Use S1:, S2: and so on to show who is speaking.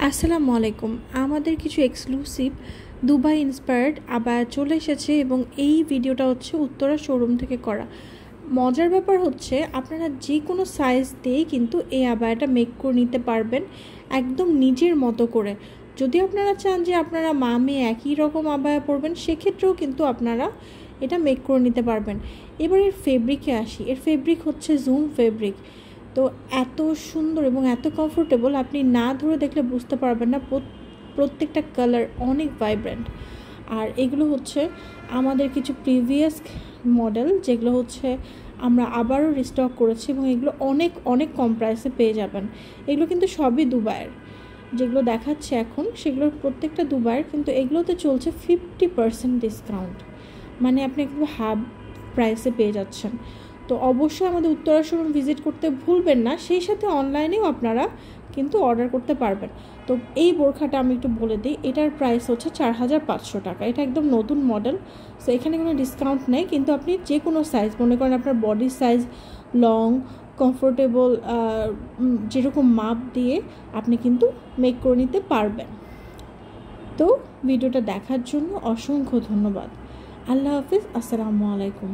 S1: আসসালামু আলাইকুম। আমাদের কিছু এক্সক্লুসিভ দুবাই ইন্সপায়ার্ড আবায়া চলে এসেছে এবং এই ভিডিওটা হচ্ছে উত্তরা শোরুম থেকে করা। মজার ব্যাপার হচ্ছে আপনারা যে কোনো সাইজ দিয়ে কিন্তু এই আবায়াটা মেক করে নিতে পারবেন একদম নিজের মতো করে। যদি আপনারা চান যে আপনারা মা মেয়ে একই রকম আবায়া পরবেন, সেক্ষেত্রেও কিন্তু আপনারা এটা মেক করে নিতে পারবেন। এবার এর ফেব্রিকে আসি। এর ফেব্রিক হচ্ছে জুম ফেব্রিক। তো এত সুন্দর এবং এত কমফোর্টেবল, আপনি না ধরে দেখলে বুঝতে পারবেন না। প্রত্যেকটা কালার অনেক ভাইব্রেন্ট। আর এগুলো হচ্ছে আমাদের কিছু প্রিভিয়াস মডেল, যেগুলো হচ্ছে আমরা আবারও রিস্টক করেছি এবং এগুলো অনেক অনেক কম প্রাইসে পেয়ে যাবেন। এগুলো কিন্তু সবই দুবাইয়ের, যেগুলো দেখাচ্ছে এখন সেগুলোর প্রত্যেকটা দুবাইয়ের, কিন্তু এগুলোতে চলছে 50% ডিসকাউন্ট, মানে আপনি একটু হাফ প্রাইসে পেয়ে যাচ্ছেন। তো অবশ্যই আমাদের উত্তরা শোরুম ভিজিট করতে ভুলবেন না। সেই সাথে অনলাইনেও আপনারা কিন্তু অর্ডার করতে পারবেন। তো এই বোরখাটা আমি একটু বলে দিই, এটার প্রাইস হচ্ছে 4500 টাকা। এটা একদম নতুন মডেল, সো এখানে কোনো ডিসকাউন্ট নেই। কিন্তু আপনি যে কোনো সাইজ, মনে করেন আপনার বডি সাইজ, লং, কমফোর্টেবল, যেরকম মাপ দিয়ে আপনি কিন্তু মেক করে নিতে পারবেন। তো ভিডিওটা দেখার জন্য অসংখ্য ধন্যবাদ। আল্লাহ হাফিজ। আসসালামু আলাইকুম।